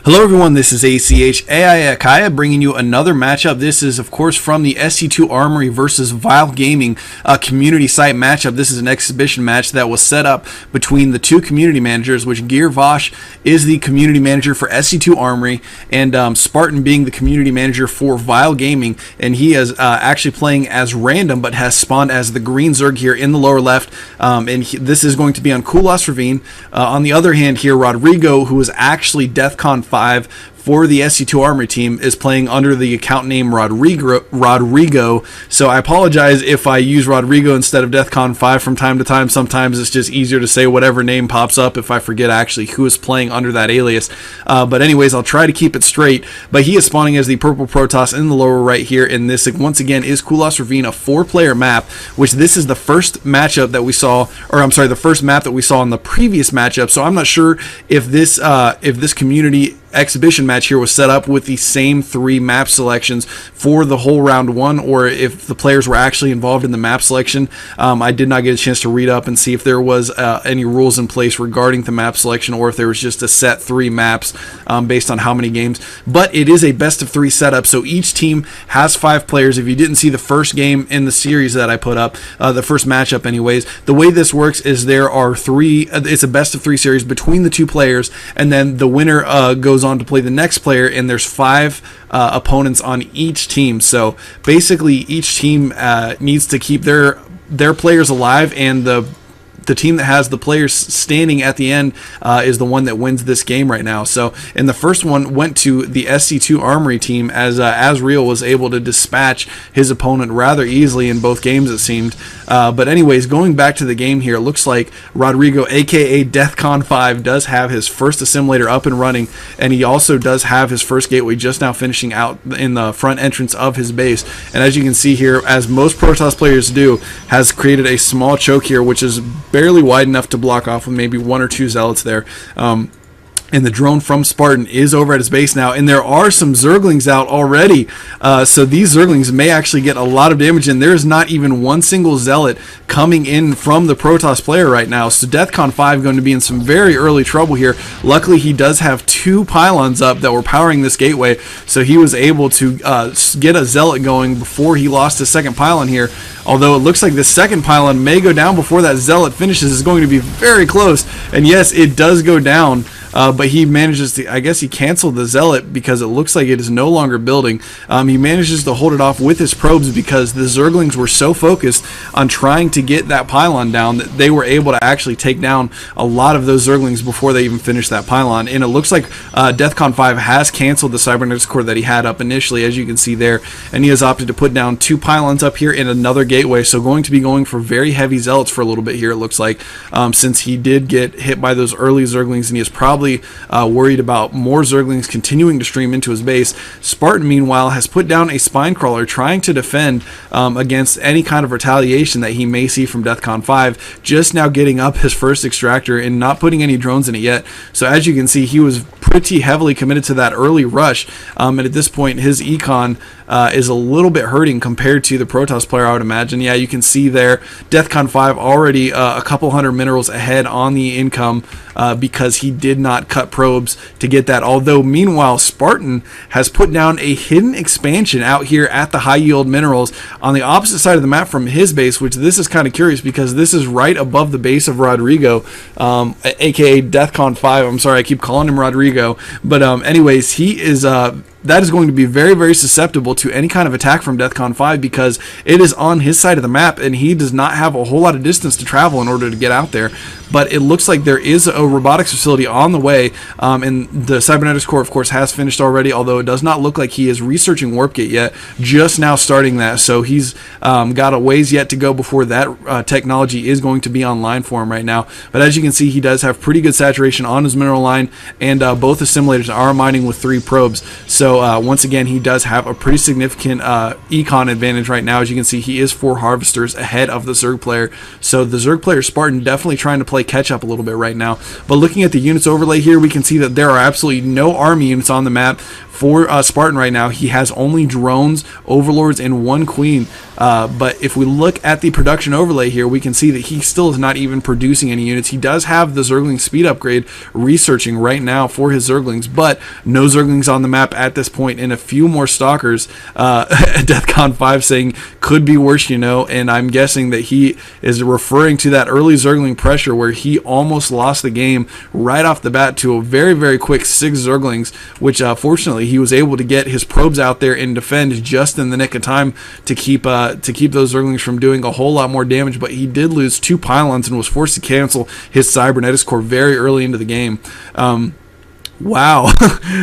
Hello everyone, this is VGvSC2A Akaya bringing you another matchup. This is of course from the SC2 Armory versus Vile Gaming community site matchup. This is an exhibition match that was set up between the two community managers, which VGvSC2A is the community manager for SC2 Armory and Spartan being the community manager for Vile Gaming, and he is actually playing as random but has spawned as the green Zerg here in the lower left, this is going to be on Kulas Ravine. On the other hand here, Rodrigo, who is actually DEFCON 5 for the SC2 Armory team, is playing under the account name Rodrigo. So I apologize if I use Rodrigo instead of DEFCON 5 from time to time. Sometimes it's just easier to say whatever name pops up if I forget actually who is playing under that alias. But anyways, I'll try to keep it straight. But he is spawning as the purple Protoss in the lower right here, and this once again is Kulas Ravine, a 4-player map, which this is the first matchup that we saw, or I'm sorry, the first map that we saw in the previous matchup. So I'm not sure if this community exhibition match here was set up with the same 3 map selections for the whole round 1, or if the players were actually involved in the map selection. I did not get a chance to read up and see if there was any rules in place regarding the map selection, or if there was just a set 3 maps based on how many games. But it is a best of 3 setup, so each team has 5 players. If you didn't see the first game in the series that I put up, the first matchup anyways, the way this works is there are 3, it's a best of 3 series between the 2 players, and then the winner goes on to play the next player, and there's 5 opponents on each team. So basically each team needs to keep their players alive, and the team that has the players standing at the end is the one that wins this game right now. So, and the first one went to the SC2 Armory team, as Asriel was able to dispatch his opponent rather easily in both games, it seemed. But anyways, going back to the game here, it looks like Rodrigo, aka DEFCON 5, does have his first assimilator up and running, and he also does have his first gateway just now finishing out in the front entrance of his base. And as you can see here, as most Protoss players do, has created a small choke here, which is barely wide enough to block off with maybe 1 or 2 zealots there. And the drone from Spartan is over at his base now, and there are some Zerglings out already. So these Zerglings may actually get a lot of damage, and there is not even one single zealot coming in from the Protoss player right now. So DEFCON 5 going to be in some very early trouble here. Luckily, he does have 2 pylons up that were powering this gateway, so he was able to get a zealot going before he lost his second pylon here. Although it looks like the second pylon may go down before that zealot finishes. Is going to be very close, and yes, it does go down. But he manages to, I guess he canceled the zealot because it looks like it is no longer building. He manages to hold it off with his probes because the Zerglings were so focused on trying to get that pylon down that they were able to actually take down a lot of those Zerglings before they even finished that pylon. And it looks like DEFCON 5 has canceled the cybernetics core that he had up initially, as you can see there, and he has opted to put down 2 pylons up here and another gateway. So going to be going for very heavy zealots for a little bit here, it looks like, since he did get hit by those early Zerglings, and he is probably worried about more Zerglings continuing to stream into his base. Spartan, meanwhile, has put down a spine crawler trying to defend against any kind of retaliation that he may see from DEFCON 5, just now getting up his first extractor and not putting any drones in it yet. So as you can see, he was pretty heavily committed to that early rush, and at this point his econ is a little bit hurting compared to the Protoss player, I would imagine. Yeah, you can see there DEFCON 5 already a couple hundred minerals ahead on the income because he did not cut probes to get that. Although meanwhile Spartan has put down a hidden expansion out here at the high yield minerals on the opposite side of the map from his base, which this is kind of curious because this is right above the base of Rodrigo, aka DEFCON 5. I'm sorry, I keep calling him Rodrigo, but anyways, he is that is going to be very, very susceptible to any kind of attack from DEFCON 5 because it is on his side of the map and he does not have a whole lot of distance to travel in order to get out there. But it looks like there is a robotics facility on the way, and the cybernetics core, of course, has finished already, although it does not look like he is researching warp gate yet, just now starting that. So he's got a ways yet to go before that technology is going to be online for him right now. But as you can see, he does have pretty good saturation on his mineral line, and both assimilators are mining with 3 probes. So once again, he does have a pretty significant econ advantage right now. As you can see, he is 4 harvesters ahead of the Zerg player. So the Zerg player Spartan definitely trying to play catch up a little bit right now. But looking at the units overlay here, we can see that there are absolutely no army units on the map for Spartan right now. He has only drones, overlords, and 1 queen. But if we look at the production overlay here, we can see that he still is not even producing any units. He does have the Zergling speed upgrade researching right now for his Zerglings, but no Zerglings on the map at this point, and a few more Stalkers. DeathCon5 saying could be worse, you know, and I'm guessing that he is referring to that early Zergling pressure where he almost lost the game right off the bat to a very, very quick 6 Zerglings, which fortunately he was able to get his probes out there and defend just in the nick of time to keep those Zerglings from doing a whole lot more damage. But he did lose 2 pylons and was forced to cancel his Cybernetics core very early into the game. Wow.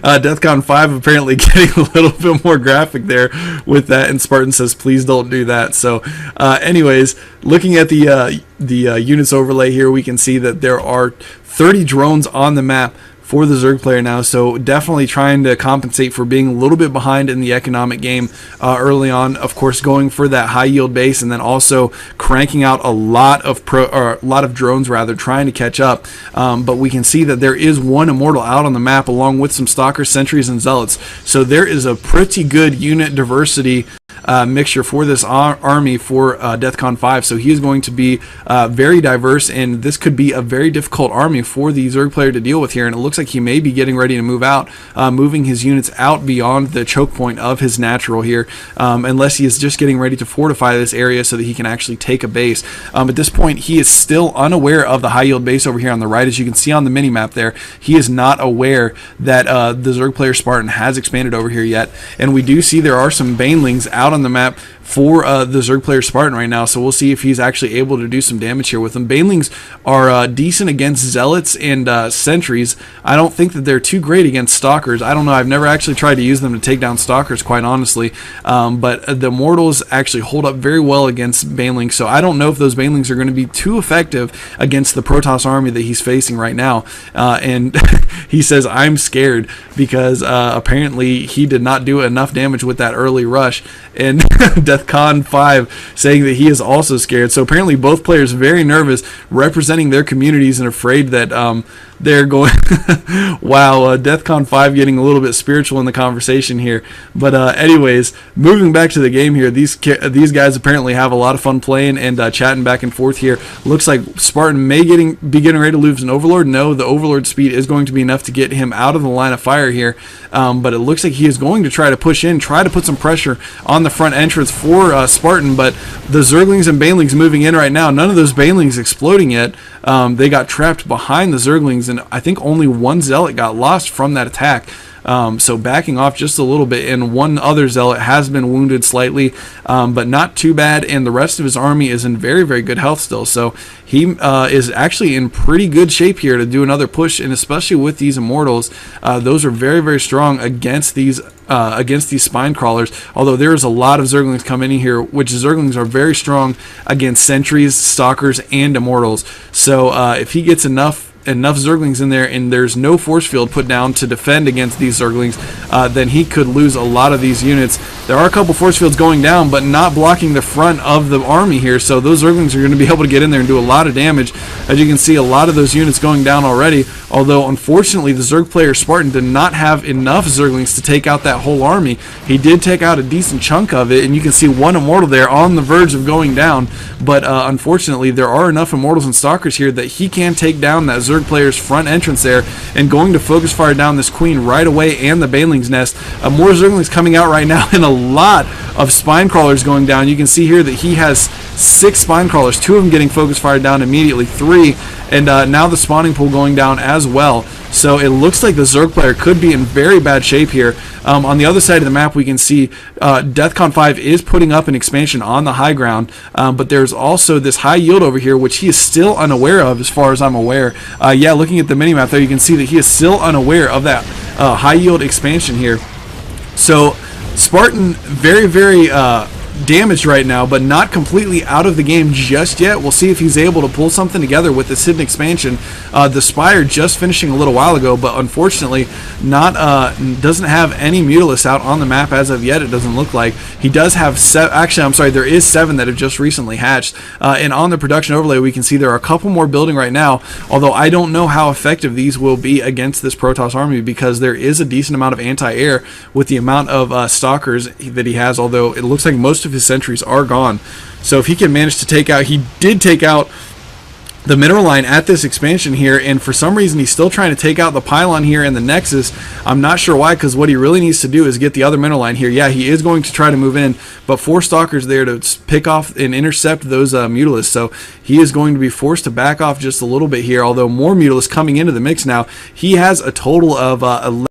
DeathCon5 apparently getting a little bit more graphic there with that, and Spartan says please don't do that. So anyways, looking at the units overlay here, we can see that there are 30 drones on the map for the Zerg player now, so definitely trying to compensate for being a little bit behind in the economic game early on. Of course, going for that high yield base, and then also cranking out a lot of drones rather, trying to catch up. But we can see that there is 1 immortal out on the map, along with some stalkers, sentries, and zealots. So there is a pretty good unit diversity mixture for this army for DeathCon5. So he is going to be very diverse, and this could be a very difficult army for the Zerg player to deal with here. And it looks like he may be getting ready to move out, moving his units out beyond the choke point of his natural here, unless he is just getting ready to fortify this area so that he can actually take a base. At this point, he is still unaware of the high yield base over here on the right. As you can see on the mini map there, he is not aware that the Zerg player Spartan has expanded over here yet. And we do see there are some banelings out on the map for the Zerg player Spartan right now, so we'll see if he's actually able to do some damage here with them. Banelings are decent against zealots and sentries. I don't think that they're too great against stalkers. I don't know, I've never actually tried to use them to take down stalkers, quite honestly, but the mortals actually hold up very well against banelings, so I don't know if those banelings are going to be too effective against the Protoss army that he's facing right now. And he says I'm scared because apparently he did not do enough damage with that early rush, and DeathCon5 saying that he is also scared. So apparently both players very nervous, representing their communities, and afraid that they're going wow, DeathCon5 getting a little bit spiritual in the conversation here. But anyways, moving back to the game here, these guys apparently have a lot of fun playing and chatting back and forth here. Looks like Spartan may be getting ready to lose an Overlord. No, the Overlord speed is going to be enough to get him out of the line of fire here, but it looks like he is going to try to push in, try to put some pressure on the front entrance for Spartan. But the Zerglings and Banelings moving in right now, none of those Banelings exploding yet. They got trapped behind the Zerglings, and I think only 1 Zealot got lost from that attack. So backing off just a little bit, and 1 other Zealot has been wounded slightly, but not too bad, and the rest of his army is in very, very good health still. So he is actually in pretty good shape here to do another push, and especially with these Immortals, those are very, very strong against these spine crawlers. Although there is a lot of Zerglings coming in here, which Zerglings are very strong against sentries, stalkers, and Immortals. So if he gets enough Zerglings in there and there's no force field put down to defend against these Zerglings, then he could lose a lot of these units. There are a couple force fields going down, but not blocking the front of the army here, so those Zerglings are going to be able to get in there and do a lot of damage. As you can see, a lot of those units going down already, although unfortunately the Zerg player Spartan did not have enough Zerglings to take out that whole army. He did take out a decent chunk of it, and you can see 1 Immortal there on the verge of going down, but unfortunately there are enough Immortals and Stalkers here that he can take down that Zerg player's front entrance there, and going to focus fire down this Queen right away and the Baneling's nest. More Zerglings coming out right now, and a lot of spine crawlers going down. You can see here that he has 6 spine crawlers, 2 of them getting focus fired down immediately, 3, and now the spawning pool going down as well. So it looks like the Zerg player could be in very bad shape here. On the other side of the map, we can see DeathCon5 is putting up an expansion on the high ground, but there's also this high yield over here, which he is still unaware of, as far as I'm aware. Yeah, looking at the minimap there, you can see that he is still unaware of that high yield expansion here. So Spartan very, very damaged right now, but not completely out of the game just yet. We'll see if he's able to pull something together with this hidden expansion. The Spire just finishing a little while ago, but unfortunately not doesn't have any Mutalisks out on the map as of yet. It doesn't look like. He does have actually, I'm sorry, there is 7 that have just recently hatched, and on the production overlay we can see there are a couple more building right now, although I don't know how effective these will be against this Protoss army, because there is a decent amount of anti-air with the amount of stalkers that he has, although it looks like most of his sentries are gone. So if he can manage to take out, he did take out the mineral line at this expansion here, and for some reason he's still trying to take out the pylon here and the Nexus. I'm not sure why, because what he really needs to do is get the other mineral line here. Yeah, he is going to try to move in, but 4 stalkers there to pick off and intercept those Mutalisks, so he is going to be forced to back off just a little bit here, although more Mutalisks coming into the mix now. He has a total of 11